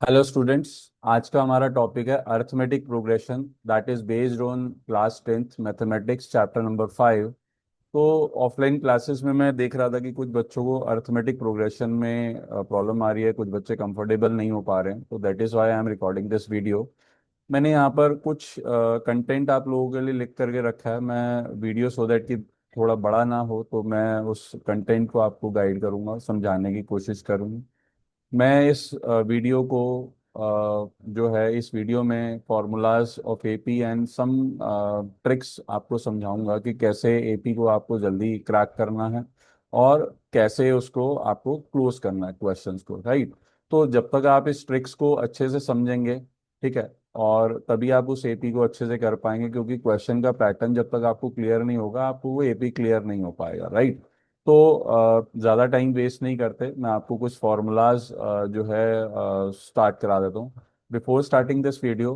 Hello students. आज का हमारा टॉपिक है arithmetic progression that is based on class 10th mathematics chapter number 5। तो ऑफलाइन क्लासेस में मैं देख रहा था कि कुछ बच्चों को अर्थमेटिक प्रोग्रेशन में प्रॉब्लम आ रही है, कुछ बच्चे कंफर्टेबल नहीं हो पा रहे हैं। तो that is why I am recording this video. मैंने यहाँ पर कुछ कंटेंट आप लोगों के लिए लिख करके रखा है। मैं वीडियो सो दैट कि थोड़ा बड़ा ना हो, तो मैं उस कंटेंट को आपको गाइड करूँगा, समझाने की कोशिश करूँगा। मैं इस वीडियो को जो है इस वीडियो में formulas of AP and some tricks आपको समझाऊंगा कि कैसे एपी को आपको जल्दी क्रैक करना है और कैसे उसको आपको क्लोज करना है क्वेश्चंस को, राइट। तो जब तक आप इस ट्रिक्स को अच्छे से समझेंगे, ठीक है, और तभी आप उस एपी को अच्छे से कर पाएंगे, क्योंकि क्वेश्चन का पैटर्न जब तक आपको क्लियर नहीं होगा आपको वो एपी क्लियर नहीं हो पाएगा, राइट। तो ज़्यादा टाइम वेस्ट नहीं करते, मैं आपको कुछ फार्मूलाज जो है स्टार्ट करा देता हूँ। Before starting this video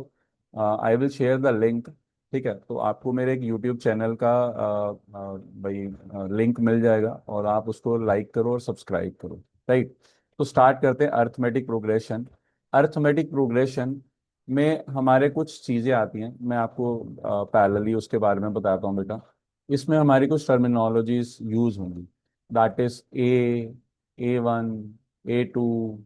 I will share the link. ठीक है, तो आपको मेरे एक यूट्यूब चैनल का भाई लिंक मिल जाएगा और आप उसको लाइक करो और सब्सक्राइब करो, राइट। तो स्टार्ट करते हैं अर्थमेटिक प्रोग्रेशन। अर्थमेटिक प्रोग्रेशन में हमारे कुछ चीज़ें आती हैं, मैं आपको पैरेलली उसके बारे में बताता हूँ बेटा। इसमें हमारी कुछ टर्मिनोलॉजीज यूज होंगी, that is a one, A two,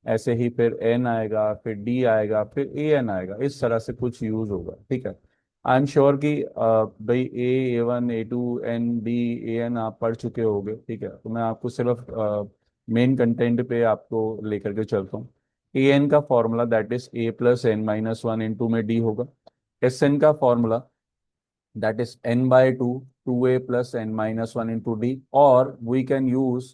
ऐसे ही फिर एन आएगा, फिर डी आएगा, फिर ए एन आएगा, इस तरह से कुछ यूज होगा, ठीक है। आई एम श्योर कि भाई A one, A two, N, D, A N आप पढ़ चुके होगे, ठीक है। तो मैं आपको सिर्फ मेन कंटेंट पे आपको लेकर के चलता हूँ। ए एन का formula that is a+n-1 into में डी होगा। एस एन का formula that is n by 2, 2a plus n minus 1 into d, or we can use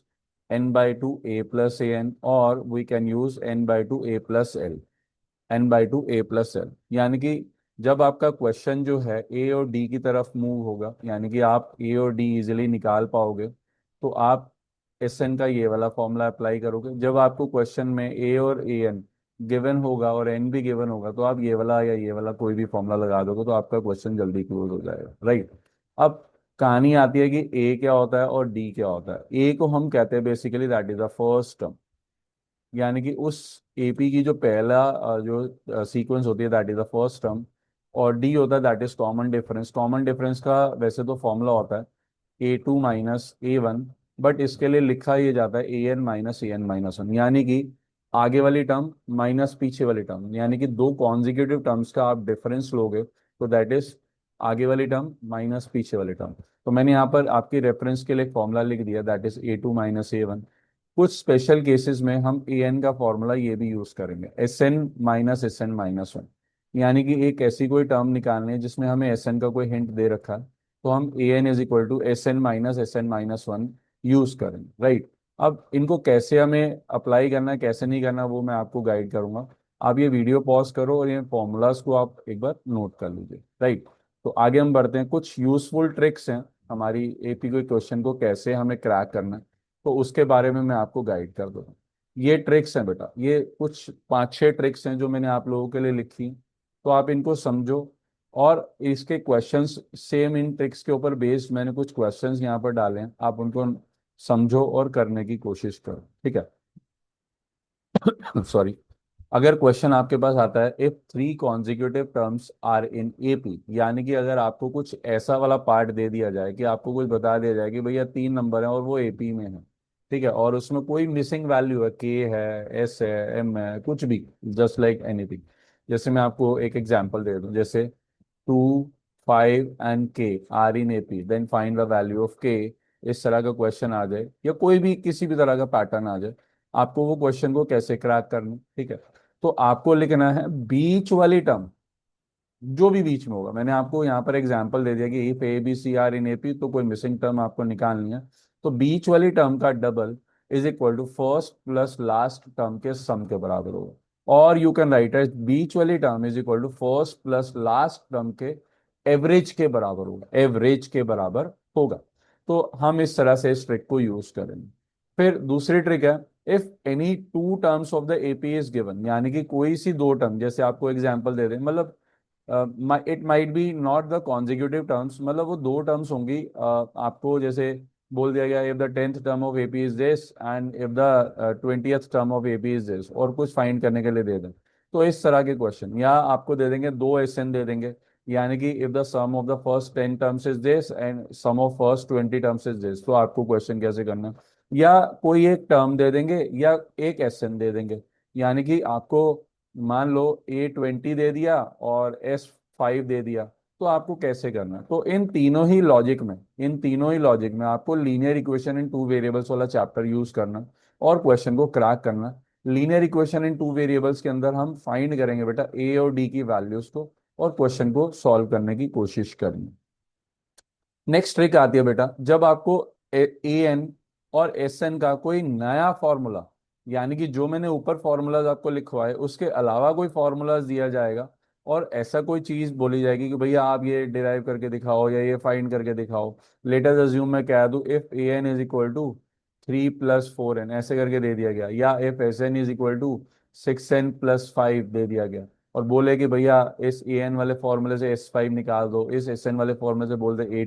n by 2 a plus an, or we can use n by 2 a plus l, n by 2 a plus l। यानी कि जब आपका question जो है ए और D की तरफ move होगा, यानी कि आप ए और डी इजिली निकाल पाओगे, तो आप एस एन का ये वाला फॉर्मूला अप्लाई करोगे। जब आपको क्वेश्चन में ए और ए एन गिवन होगा और एन भी गिवन होगा, तो आप ये वाला या ये वाला कोई भी फॉर्मूला लगा दोगे तो आपका क्वेश्चन जल्दी क्लोज हो जाएगा, राइट। अब कहानी आती है कि ए क्या होता है और डी क्या होता है। ए को हम कहते हैं basically that is the first term, यानी कि उस एपी की जो पहला जो सीक्वेंस होती है that is the first term. और डी होता है that is common difference. Common difference का वैसे तो फॉर्मूला होता है a2 - a1, बट इसके लिए लिखा ये जाता है an - an-1, यानी कि आगे वाली टर्म माइनस पीछे वाली टर्म, यानी कि दो कॉन्जिक्यूटिव टर्म्स का आप डिफरेंस लोगे तो दैट इज आगे वाली टर्म माइनस पीछे वाली टर्म। तो मैंने यहाँ पर आपकी रेफरेंस के लिए फॉर्मूला लिख दिया दैट इज a2 - a1। कुछ स्पेशल केसेस में हम ए एन का फॉर्मूला ये भी यूज करेंगे, Sn - Sn-1, यानी कि एक ऐसी कोई टर्म निकालनी है जिसमें हमें एस एन का कोई हिंट दे रखा है, तो हम an = Sn - Sn-1 यूज करेंगे, राइट। अब इनको कैसे हमें अप्लाई करना है कैसे नहीं करना वो मैं आपको गाइड करूंगा। आप ये वीडियो पॉज करो और ये फॉर्मूलाज को आप एक बार नोट कर लीजिए, राइट। तो आगे हम बढ़ते हैं, कुछ यूजफुल ट्रिक्स हैं हमारी एपी के क्वेश्चन को कैसे हमें क्रैक करना है, तो उसके बारे में मैं आपको गाइड कर दूंगा। ये ट्रिक्स हैं बेटा, ये कुछ 5-6 ट्रिक्स हैं जो मैंने आप लोगों के लिए लिखी, तो आप इनको समझो। और इसके क्वेश्चंस सेम इन ट्रिक्स के ऊपर बेस्ड मैंने कुछ क्वेश्चंस यहाँ पर डाले हैं, आप उनको समझो और करने की कोशिश करो, ठीक है। सॉरी। अगर क्वेश्चन आपके पास आता है if 3 consecutive terms are in AP, यानी कि अगर आपको कुछ ऐसा वाला पार्ट दे दिया जाए कि आपको कुछ बता दिया जाए कि भैया 3 नंबर है और वो एपी में है, ठीक है, और उसमें कोई मिसिंग वैल्यू है, के है, एस है, एम है, कुछ भी, जस्ट लाइक एनीथिंग। जैसे मैं आपको एक एग्जांपल दे दूं, जैसे 2, 5 and K are in AP then find the value of K. इस तरह का क्वेश्चन आ जाए या कोई भी किसी भी तरह का पैटर्न आ जाए, आपको वो क्वेश्चन को कैसे क्रैक करना है, ठीक है। तो आपको लिखना है बीच वाली टर्म, जो भी बीच में होगा। मैंने आपको यहाँ पर एग्जांपल दे दिया कि if A B C are in AP, तो कोई मिसिंग टर्म आपको निकालनी है, तो बीच वाली टर्म का double is equal to first plus last term के सम के बराबर होगा। और यू कैन राइट एज बीच वाली term is equal to first plus last term के एवरेज के बराबर होगा, एवरेज के बराबर होगा। तो हम इस तरह से इस ट्रिक को यूज करेंगे। फिर दूसरी ट्रिक है, if any two terms of the AP is given, यानी कि कोई सी दो टर्म, जैसे आपको एग्जांपल दे दें, मतलब it might be not the consecutive terms, मतलब वो दो टर्म्स होंगी आपको जैसे बोल दिया गया if the 10th term of AP is this and if the 20th term of AP is this, और कुछ फाइंड करने के लिए दे दें। तो इस तरह के क्वेश्चन, या आपको दे देंगे दो एसएन दे देंगे, यानी कि if the sum of the first 10 terms is this and sum of first 20 terms is this, तो आपको क्वेश्चन कैसे करना है। या कोई एक टर्म दे देंगे या एक एसएन दे देंगे, यानी कि आपको मान लो A20 दे दिया और S5 दे दिया, तो आपको कैसे करना है। तो इन तीनों ही लॉजिक में आपको linear equation in two variables वाला चैप्टर यूज करना और क्वेश्चन को क्रैक करना। Linear equation in two variables के अंदर हम फाइंड करेंगे बेटा ए और डी की वैल्यूज को, और क्वेश्चन को सॉल्व करने की कोशिश करेंगे। नेक्स्ट ट्रिक आती है बेटा, जब आपको ए एन और एस एन का कोई नया फॉर्मूला, यानी कि जो मैंने ऊपर फॉर्मूलाज आपको लिखवाए उसके अलावा कोई फॉर्मूलाज दिया जाएगा, और ऐसा कोई चीज बोली जाएगी कि भैया आप ये डिराइव करके दिखाओ या ये फाइंड करके दिखाओ। लेटर अज्यूम मैं कह दूं if A N is equal to 3 + 4n, ऐसे करके दे दिया गया, या if S N is equal to 6n + 5 दे दिया गया, और बोले कि भैया इस ए एन वाले फॉर्मूले से S5 निकाल दो, इस एस एन वाले फॉर्मूले से बोल दे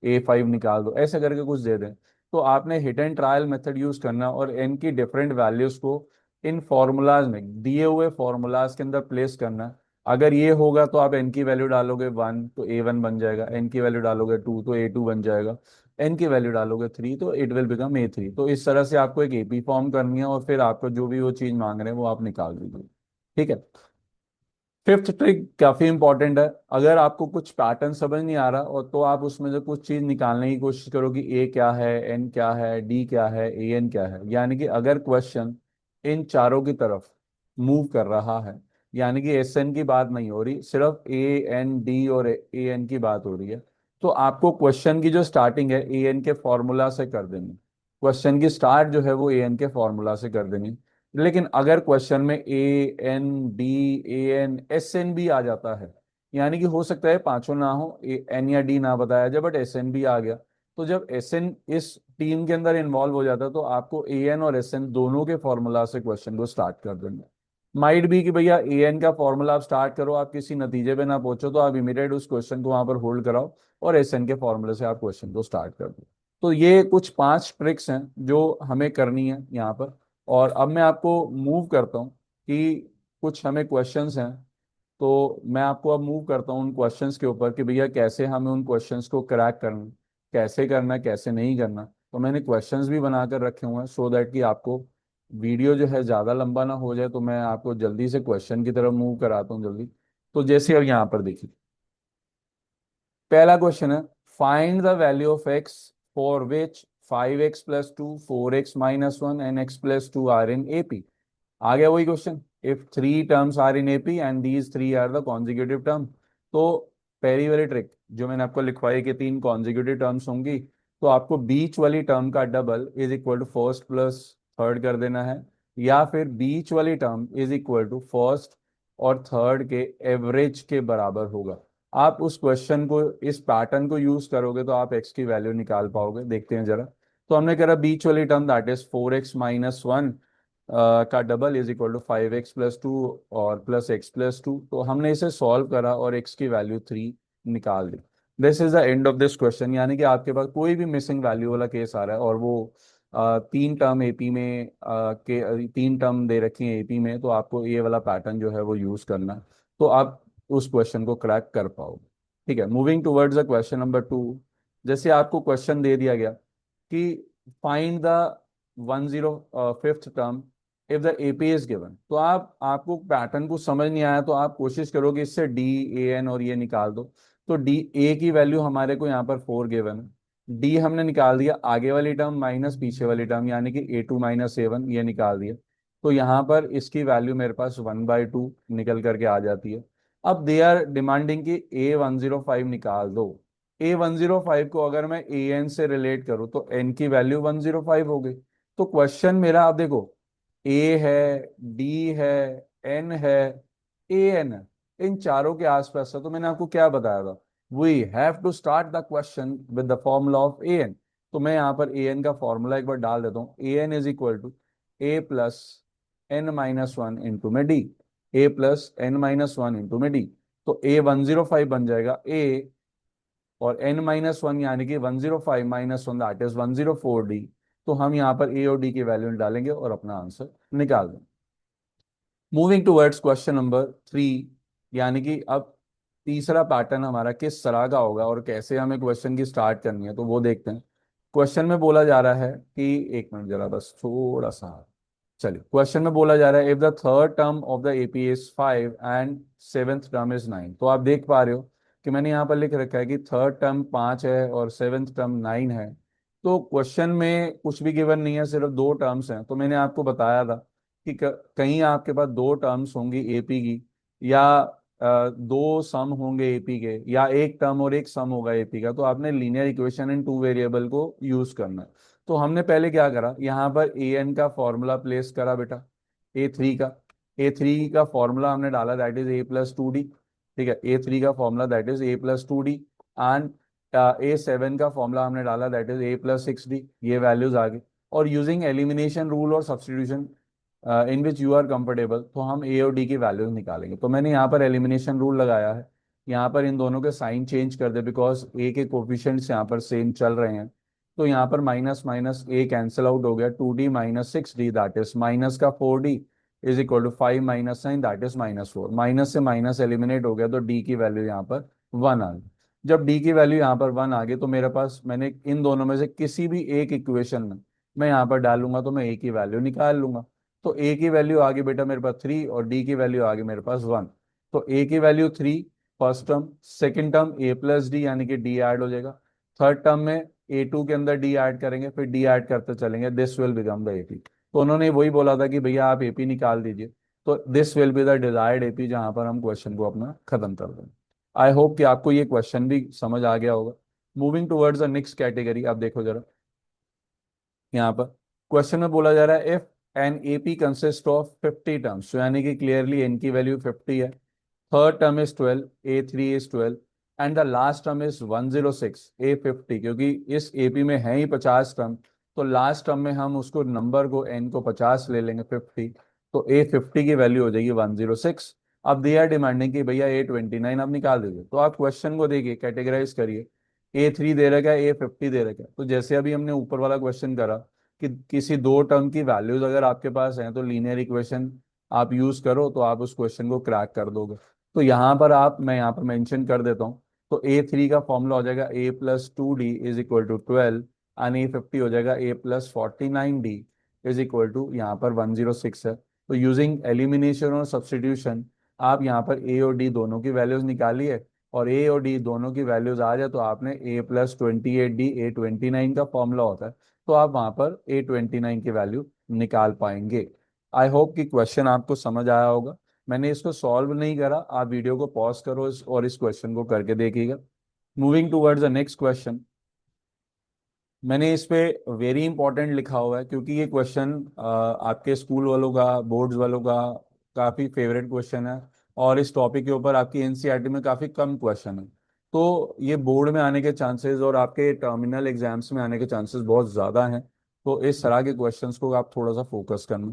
A5 निकाल दो, ऐसे करके कुछ दे दें। तो आपने hit and trial method use करना और एन की डिफरेंट वैल्यूज को इन फॉर्मूलाज में, दिए हुए फॉर्मूलाज के अंदर प्लेस करना। अगर ये होगा तो आप एन की वैल्यू डालोगे 1 तो A1 बन जाएगा, एन की वैल्यू डालोगे 2 तो A2 बन जाएगा, एन की वैल्यू डालोगे 3 तो इट विल बिकम A3। तो इस तरह से आपको एक एपी फॉर्म करनी है और फिर आपको जो भी वो चीज मांग रहे हैं वो आप निकाल दीजिए। ठीक है। फिफ्थ ट्रिक काफी इंपॉर्टेंट है। अगर आपको कुछ पैटर्न समझ नहीं आ रहा और तो आप उसमें से कुछ चीज निकालने की कोशिश करो कि ए क्या है, एन क्या है, डी क्या है, ए एन क्या है, यानी कि अगर क्वेश्चन इन चारों की तरफ मूव कर रहा है, यानी कि एस एन की बात नहीं हो रही, सिर्फ ए एन डी और ए एन की बात हो रही है, तो आपको क्वेश्चन की जो स्टार्टिंग है ए एन के फॉर्मूला से कर देनी। क्वेश्चन की स्टार्ट जो है वो ए एन के फॉर्मूला से कर देनी। लेकिन अगर क्वेश्चन में A N D A N S N भी आ जाता है, यानी कि हो सकता है पांचों ना हो, एन या डी ना बताया जाए बट SN भी आ गया, तो जब SN इस टीम के अंदर इन्वॉल्व हो जाता है तो आपको AN और SN दोनों के फॉर्मूला से क्वेश्चन को स्टार्ट कर देंगे। माइट भी कि भैया AN का फॉर्मूला आप स्टार्ट करो, आप किसी नतीजे पे ना पहुंचो, तो आप इमीडिएट उस क्वेश्चन को वहां पर होल्ड कराओ और SN के फॉर्मूले से आप क्वेश्चन को स्टार्ट कर दो। तो ये कुछ 5 ट्रिक्स हैं जो हमें करनी है यहाँ पर। और अब मैं आपको मूव करता हूँ कि कुछ हमें क्वेश्चंस हैं, तो मैं आपको अब मूव करता हूँ उन क्वेश्चंस के ऊपर कि भैया कैसे हमें उन क्वेश्चंस को क्रैक करना, कैसे करना, कैसे नहीं करना। तो मैंने क्वेश्चंस भी बनाकर रखे हुए हैं सो दैट कि आपको वीडियो जो है ज़्यादा लंबा ना हो जाए, तो मैं आपको जल्दी से क्वेश्चन की तरफ मूव कराता हूँ जल्दी। तो जैसे अब यहाँ पर देखिए, पहला क्वेश्चन है, find the value of X for which 5x + 2 4x - 1 and x + 2 are in AP. आ गया वही question, if 3 terms are in AP and these 3 are the consecutive term. तो पहली वाली ट्रिक जो मैंने आपको लिखवाई कि 3 कॉन्जिक्यूटिव टर्म्स होंगी, तो आपको बीच वाली टर्म का double is equal to first plus third कर देना है, या फिर बीच वाली term is equal to first और थर्ड के एवरेज के बराबर होगा। आप उस क्वेश्चन को, इस पैटर्न को यूज करोगे तो आप एक्स की वैल्यू निकाल पाओगे। देखते हैं जरा। तो हमने करा बीच वाली टर्म दैट इज 4x - 1 का double is equal to 5x + 2 और +x + 2। तो हमने इसे सॉल्व करा और x की वैल्यू 3 निकाल दी। This is the end of this question, यानी कि आपके पास कोई भी मिसिंग वैल्यू वाला केस आ रहा है और वो 3 टर्म एपी में के 3 टर्म दे रखी है एपी में, तो आपको ये वाला पैटर्न जो है वो यूज करना है, तो आप उस क्वेश्चन को क्रैक कर पाओगे। ठीक है, moving towards the question number 2। जैसे आपको क्वेश्चन दे दिया गया कि find the 105th term if the AP is given, तो आपको पैटर्न को समझ नहीं आया तो आप कोशिश करोगे इससे डी, ए एन और ये निकाल दो। तो डी, ए की वैल्यू हमारे को यहाँ पर 4 गिवन है, डी हमने निकाल दिया आगे वाली टर्म माइनस पीछे वाली टर्म, यानी कि A2 - A1 ये निकाल दिया। तो यहाँ पर इसकी वैल्यू मेरे पास 1/2 निकल करके आ जाती है। अब दे आर डिमांडिंग कि A105 निकाल दो। A105 को अगर मैं AN से रिलेट करूँ तो N की वैल्यू 105 हो गई। तो क्वेश्चन मेरा आप देखो, ए है, डी है, एन है, ए एन है, इन चारों के आसपास है। तो मैंने आपको क्या बताया था, we have to start the question with the formula of A N. तो मैं यहाँ पर ए एन का फॉर्मूला एक बार डाल देता हूँ, A N is equal to A + N - 1 into में डी, A + N - 1 इंटू में डी। तो A105 बन जाएगा, और n-1 यानी कि 105 minus one that is 104D। तो हम यहाँ पर ए और डी की वैल्यू डालेंगे और अपना आंसर निकाल देंगे। मूविंग टूवर्ड्स क्वेश्चन नंबर 3, यानी कि अब तीसरा पैटर्न हमारा किस तरह का होगा और कैसे हमें क्वेश्चन की स्टार्ट करनी है, तो वो देखते हैं। क्वेश्चन में बोला जा रहा है कि, एक मिनट जरा बस थोड़ा सा, चलिए, क्वेश्चन में बोला जा रहा है if the third term of the AP is 5 and seventh term is 9। तो आप देख पा रहे हो कि मैंने यहाँ पर लिख रखा है कि थर्ड टर्म 5 है और सेवेंथ टर्म 9 है। तो क्वेश्चन में कुछ भी गिवन नहीं है, सिर्फ दो टर्म्स हैं। तो मैंने आपको बताया था कि कहीं आपके पास दो टर्म्स होंगी एपी की, या दो सम होंगे एपी के, या एक टर्म और एक सम होगा एपी का, तो आपने linear equation in two variable को यूज करना है। तो हमने पहले क्या करा, यहाँ पर ए एन का फॉर्मूला प्लेस करा बेटा, ए थ्री का फॉर्मूला हमने डाला दैट इज a+2d। ठीक है, ए थ्री का formula that is a+2d। And ए7 का फॉर्मूला हमने डाला दैट इज a+6d। ये वैल्यूज आ गई, और यूजिंग एलिमिनेशन रूल और substitution in which you are comfortable, तो हम ए और डी की वैल्यूज निकालेंगे। तो मैंने यहाँ पर एलिमिनेशन रूल लगाया है, यहाँ पर इन दोनों के साइन चेंज कर दे बिकॉज ए के कोफिशिएंट्स यहाँ पर सेम चल रहे हैं। तो यहाँ पर minus minus A cancel out हो गया, 2d-6d दैट इज माइनस का 4d is equal to 5-9 that is -4। Minus से माइनस एलिमिनेट हो गया, तो डी की वैल्यू यहाँ पर 1 आ गई। जब डी की वैल्यू यहाँ पर 1 आ गई, तो मेरे पास, मैंने इन दोनों में से किसी भी एक इक्वेशन में मैं यहाँ पर डालूंगा तो मैं ए की वैल्यू निकाल लूंगा। तो ए की वैल्यू आ गई बेटा मेरे पास 3 और डी की वैल्यू आ गई मेरे पास 1। तो ए की value 3 first term, second term a+d यानी कि डी ऐड हो जाएगा, थर्ड टर्म में ए2 के अंदर डी ऐड करेंगे, फिर डी ऐड करते चलेंगे, this will become the AP. तो उन्होंने वही बोला था कि भैया आप एपी निकाल दीजिए, तो this will be the desired AP, जहां पर हम क्वेश्चन को अपना खत्म कर देंगे। आई होप कि आपको ये क्वेश्चन भी समझ आ गया होगा। Moving towards the next category, आप देखो जरा यहाँ पर क्वेश्चन में बोला जा रहा है if an AP consist of 50 terms, यानी कि क्लियरली एन की वैल्यू 50 है, third term is 12, A3 is 12, and the last term is 106, ए50। क्योंकि इस एपी में है ही 50 टर्म, तो लास्ट टर्म में हम उसको नंबर को एन को 50 ले लेंगे 50, तो ए50 की वैल्यू हो जाएगी 106। अब दे आर डिमांडिंग कि भैया ए29 आप निकाल दीजिए। तो आप क्वेश्चन को देखिए, कैटेगराइज करिए, ए3 दे रखा है, ए50 दे रखा है। तो जैसे अभी हमने ऊपर वाला क्वेश्चन करा कि किसी दो टर्म की वैल्यूज अगर आपके पास हैं, तो लीनियर इक्वेशन आप यूज करो तो आप उस क्वेश्चन को क्रैक कर दोगे। तो यहाँ पर मैं यहाँ पर मेंशन कर देता हूँ। तो ए3 का फॉर्मूला हो जाएगा a+2d is equal to 12, and ए50 हो जाएगा a+49d इज इक्वल टू, यहाँ पर 106 है। तो यूजिंग एलिमिनेशन और सब्सटीट्यूशन आप यहाँ पर ए और डी दोनों की वैल्यूज निकालिए, और ए और डी दोनों की वैल्यूज आ जाए तो आपने a+28d, a29 का फॉर्मूला होता है, तो आप वहां पर a29 की वैल्यू निकाल पाएंगे। आई होप कि क्वेश्चन आपको समझ आया होगा। मैंने इसको सॉल्व नहीं करा, आप वीडियो को पॉज करो और इस क्वेश्चन को करके देखिएगा। Moving towards the next question, मैंने इस पे वेरी इंपॉर्टेंट लिखा हुआ है क्योंकि ये क्वेश्चन आपके स्कूल वालों का, बोर्ड्स वालों का काफ़ी फेवरेट क्वेश्चन है, और इस टॉपिक के ऊपर आपकी एनसीईआरटी में काफ़ी कम क्वेश्चन है। तो ये बोर्ड में आने के चांसेस और आपके टर्मिनल एग्जाम्स में आने के चांसेस बहुत ज़्यादा हैं। तो इस तरह के क्वेश्चंस को आप थोड़ा सा फोकस करना।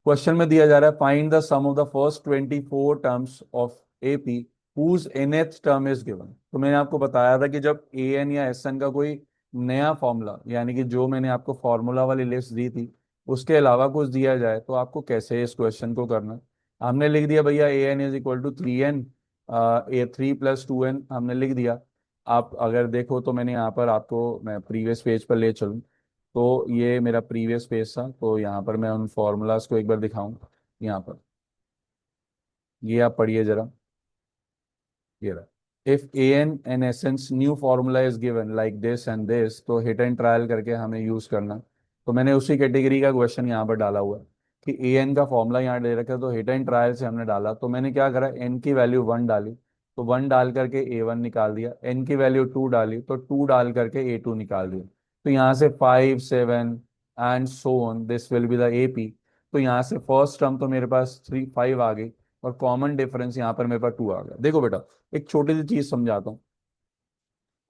क्वेश्चन में दिया जा रहा है find the sum of the first 24 terms of AP whose nth term is given. तो मैंने आपको बताया था कि जब ए एन या एस एन का कोई नया फॉर्मूला, यानी कि जो मैंने आपको फॉर्मूला वाली लिस्ट दी थी उसके अलावा कुछ दिया जाए, तो आपको कैसे इस क्वेश्चन को करना है। हमने लिख दिया भैया A N is equal to 3n, a3+2n हमने लिख दिया। आप अगर देखो तो मैंने यहाँ पर आपको, मैं प्रीवियस पेज पर ले चलूँ, तो ये मेरा प्रीवियस पेज था, तो यहाँ पर मैं उन फॉर्मूलाज को एक बार दिखाऊं। यहाँ पर ये आप पढ़िए जरा, ये रहा, if A N n essence new formula is given like this and this, तो हिट एंड ट्रायल करके हमें यूज करना। तो मैंने उसी कैटेगरी का क्वेश्चन यहाँ पर डाला हुआ है कि ए एन का फॉर्मूला यहाँ दे रखा है, तो हिट एंड ट्रायल से हमने डाला। तो मैंने क्या करा, एन की वैल्यू 1 डाली, तो 1 डाल करके ए1 निकाल दिया, एन की वैल्यू 2 डाली तो 2 डाल करके ए2 निकाल दिया। तो यहाँ से 5, 7 and so on, this will be the AP. तो यहाँ से फर्स्ट टर्म तो मेरे पास 3, 5 आ गई, और कॉमन डिफरेंस यहाँ पर मेरे पास 2 आ गया। देखो बेटा, एक छोटी सी चीज समझाता हूँ।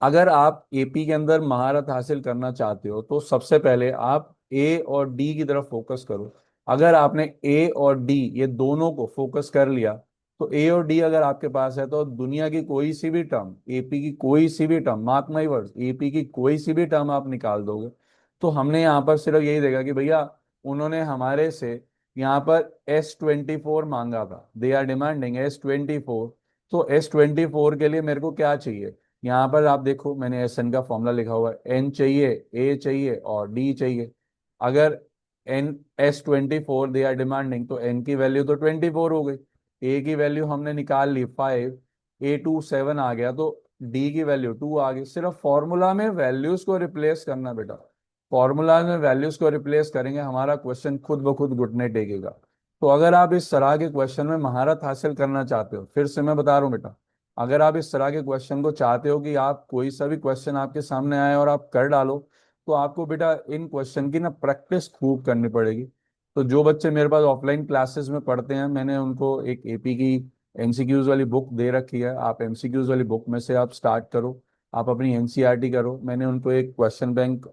अगर आप एपी के अंदर महारत हासिल करना चाहते हो तो सबसे पहले आप ए और डी की तरफ फोकस करो। अगर आपने ए और डी ये दोनों को फोकस कर लिया, तो ए और डी अगर आपके पास है तो दुनिया की कोई सी भी टर्म, एपी की कोई सी भी term, mark my words, AP की कोई सी भी टर्म आप निकाल दोगे तो हमने यहाँ पर सिर्फ यही देखा कि भैया उन्होंने हमारे से यहाँ पर S24 मांगा था, दे आर डिमांडिंग S24। तो S24 के लिए मेरे को क्या चाहिए, यहाँ पर आप देखो मैंने एस एन का फॉर्मूला लिखा हुआ है, एन चाहिए, ए चाहिए और डी चाहिए। अगर N S24 they are demanding तो एन की वैल्यू तो 24 हो गई, ए की वैल्यू हमने निकाल ली 5, A27 आ गया, तो डी की वैल्यू 2 आ गई। सिर्फ फॉर्मूला में वैल्यूज को रिप्लेस करना बेटा, फॉर्मूला में वैल्यूज को रिप्लेस करेंगे हमारा क्वेश्चन खुद ब खुद घुटने टेकेगा। तो अगर आप इस तरह के क्वेश्चन में महारत हासिल करना चाहते हो, फिर से मैं बता रहा हूँ बेटा, अगर आप इस तरह के क्वेश्चन को चाहते हो कि आप कोई सा भी क्वेश्चन आपके सामने आए और आप कर डालो, तो आपको बेटा इन क्वेश्चन की ना प्रैक्टिस खूब करनी पड़ेगी। तो जो बच्चे मेरे पास ऑफलाइन क्लासेस में पढ़ते हैं, मैंने उनको एक एपी की एमसीक्यूज वाली बुक दे रखी है, आप एमसीक्यूज वाली बुक में से आप स्टार्ट करो, आप अपनी एनसीईआरटी करो। मैंने उनको एक क्वेश्चन बैंक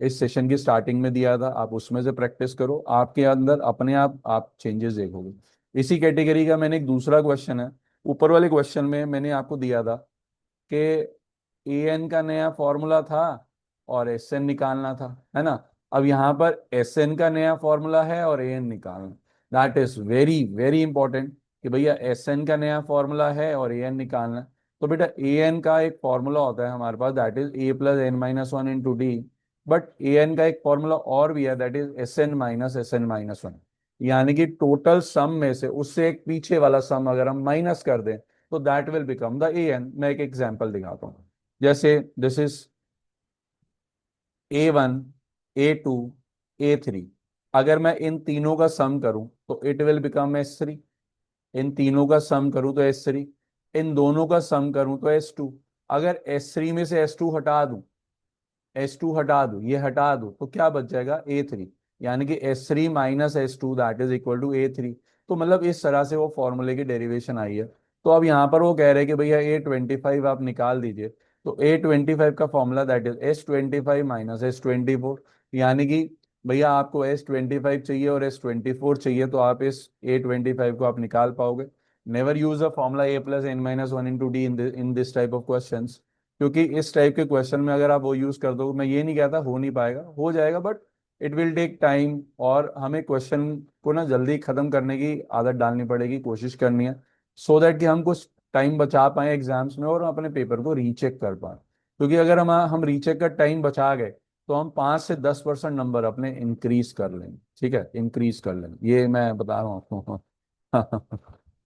इस सेशन की स्टार्टिंग में दिया था, आप उसमें से प्रैक्टिस करो, आपके अंदर अपने आप चेंजेस देखोगे। इसी कैटेगरी का मैंने एक दूसरा क्वेश्चन है, ऊपर वाले क्वेश्चन में मैंने आपको दिया था कि ए एन का नया फॉर्मूला था और एस एन निकालना था, है ना। अब यहाँ पर एस एन का नया फॉर्मूला है और ए एन निकालना, that is very very important कि भैया एस एन का नया फॉर्मूला है और ए एन निकालना है। तो बेटा ए एन का एक फॉर्मूला होता है हमारे पास, that is A+n-1 into D. But A N का एक फॉर्मूला और भी है, दैट इज Sn-Sn-1, यानी कि टोटल सम में से उससे एक पीछे वाला सम अगर हम माइनस कर दें तो that will become the A N. मैं एक एग्जांपल दिखाता हूँ, जैसे this is A1, A2, A3। अगर मैं इन तीनों का सम करूं तो इट विल बिकम S3, इन तीनों का सम करूं तो S3, इन दोनों का सम करूं तो S2। अगर S3 में से S2 हटा दूं, S2 हटा दूं, ये हटा दूं, तो क्या बच जाएगा A3, यानी कि S3 - S2 that is equal to A3। तो मतलब इस तरह से वो फॉर्मूले की डेरिवेशन आई है। तो अब यहाँ पर वो कह रहे हैं कि भैया A25 आप निकाल दीजिए, तो A25 का formula that is S25 - S24, यानी कि भैया आपको S25 चाहिए और S24 चाहिए, तो आप इस A25 को आप निकाल पाओगे। Never use a formula A+n-1 into D in this type of question, क्योंकि इस टाइप के क्वेश्चन में अगर आप वो यूज कर दो, मैं ये नहीं कहता हो नहीं पाएगा, हो जाएगा, but it will take time, और हमें क्वेश्चन को ना जल्दी खत्म करने की आदत डालनी पड़ेगी, कोशिश करनी है, सो दैट कि हम कुछ टाइम बचा पाए एग्जाम्स में और हम अपने पेपर को रीचेक कर पाए। क्योंकि अगर हम रीचेक का टाइम बचा गए तो हम 5 से 10% नंबर अपने इंक्रीज कर लेंगे, ठीक है, इंक्रीज कर लेंगे, ये मैं बता रहा हूँ आपको।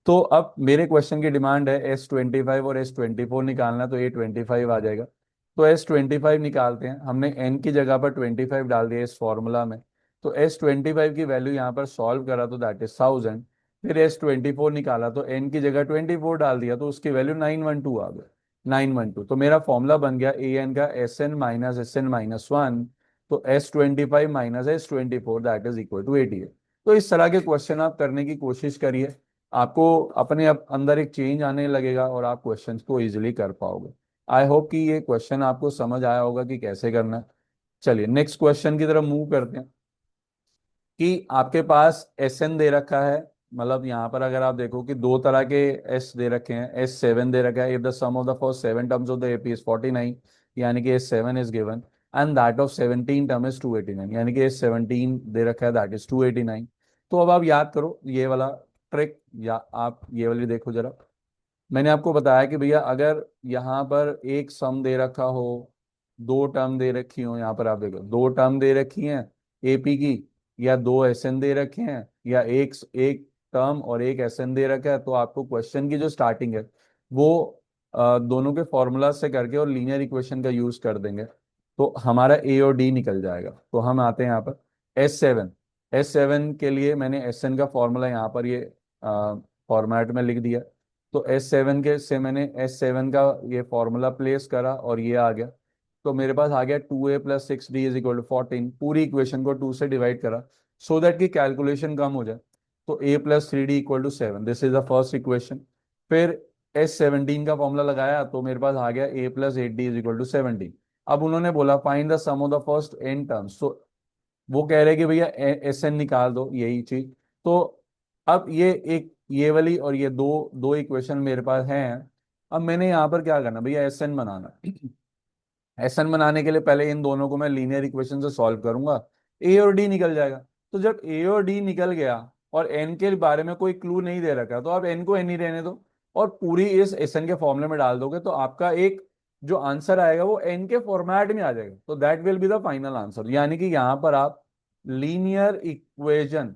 तो अब मेरे क्वेश्चन की डिमांड है S25 और S24 निकालना, तो A25 आ जाएगा। तो S25 निकालते हैं, हमने n की जगह पर 25 डाल दिया इस फॉर्मूला में। तो S25 की वैल्यू यहाँ पर सॉल्व करा तो दैट इज 1000। फिर S24 निकाला तो n की जगह 24 डाल दिया तो उसकी वैल्यू 912 आ गई, 912। तो मेरा फॉर्मूला बन गया ए एन का Sn - Sn-1, तो S25 - S24 that is equal to 88। तो इस तरह के क्वेश्चन आप करने की कोशिश करिए, आपको अपने अंदर एक चेंज आने लगेगा और आप क्वेश्चंस को इजीली कर पाओगे। आई होप कि ये क्वेश्चन आपको समझ आया होगा कि कैसे करना है। चलिए नेक्स्ट क्वेश्चन की तरफ मूव करते हैं कि आपके पास एस एन दे रखा है, मतलब यहाँ पर अगर आप देखो कि दो तरह के एस दे रखे हैं, S7 दे रखा है, if the sum of the first 7 terms of the AP is 49, यानी कि S7 is given, and that of 17 term is 289, यानी कि S17 दे रखा है दैट इज 289। तो अब आप याद करो ये वाला ट्रिक, या आप ये वाली देखो जरा, मैंने आपको बताया कि भैया अगर यहाँ पर एक सम दे रखा हो, दो टर्म दे रखी हो, यहाँ पर आप देखो दो टर्म दे रखी हैं एपी की, या दो एसएन दे रखे हैं, या एक एक टर्म और एक एसएन दे रखा है, तो आपको क्वेश्चन की जो स्टार्टिंग है वो दोनों के फॉर्मूला से करके और लीनियर इक्वेशन का यूज कर देंगे तो हमारा ए और डी निकल जाएगा। तो हम आते हैं यहाँ पर S7, S7 के लिए मैंने एसएन का फॉर्मूला यहाँ पर ये फॉर्मेट में लिख दिया। तो S7 के से मैंने S7 का ये फॉर्मूला प्लेस करा और ये आ गया, तो मेरे पास आ गया 2a + 6d is equal to 14। पूरी इक्वेशन को 2 से डिवाइड करा सो दैट कि कैलकुलेशन कम हो जाए, तो a + 3d equal to 7, this is the first equation. फिर S17 का फॉर्मूला लगाया तो मेरे पास आ गया a + 8d is equal to 17। अब उन्होंने बोला find the sum of the first n terms, तो वो कह रहे हैं कि भैया एस एन निकाल दो, यही चीज। तो अब ये एक ये वाली और ये दो दो इक्वेशन मेरे पास हैं। अब मैंने यहाँ पर क्या करना भैया, एस एन बनाना। एस एन बनाने के लिए पहले इन दोनों को मैं लीनियर इक्वेशन से सॉल्व करूंगा, ए और डी निकल जाएगा। तो जब ए और डी निकल गया और एन के बारे में कोई क्लू नहीं दे रखा, तो आप एन को एन ही रहने दो और पूरी इस एस एन के फॉर्मूले में डाल दोगे, तो आपका एक जो आंसर आएगा वो एन के फॉर्मेट में आ जाएगा। तो that will be the final answer, यानी कि यहाँ पर आप लीनियर इक्वेशन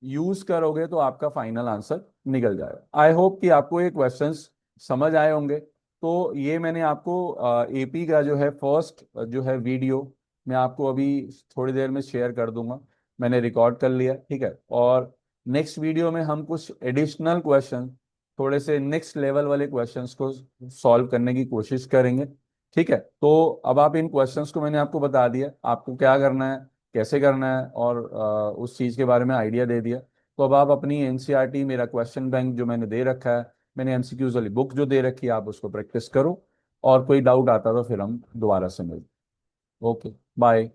यूज करोगे तो आपका फाइनल आंसर निकल जाएगा। आई होप कि आपको ये क्वेश्चंस समझ आए होंगे। तो ये मैंने आपको एपी का जो है फर्स्ट जो है वीडियो मैं आपको अभी थोड़ी देर में शेयर कर दूंगा। मैंने रिकॉर्ड कर लिया, ठीक है। और नेक्स्ट वीडियो में हम कुछ एडिशनल क्वेश्चन, थोड़े से नेक्स्ट लेवल वाले क्वेश्चंस को सॉल्व करने की कोशिश करेंगे, ठीक है। तो अब आप इन क्वेश्चंस को मैंने आपको बता दिया आपको क्या करना है, कैसे करना है, और उस चीज़ के बारे में आइडिया दे दिया। तो अब आप अपनी एनसीईआरटी, मेरा क्वेश्चन बैंक जो मैंने दे रखा है, मैंने एमसीक्यूज वाली बुक जो दे रखी है, आप उसको प्रैक्टिस करो। और कोई डाउट आता तो फिर हम दोबारा से मिलते। Okay, bye.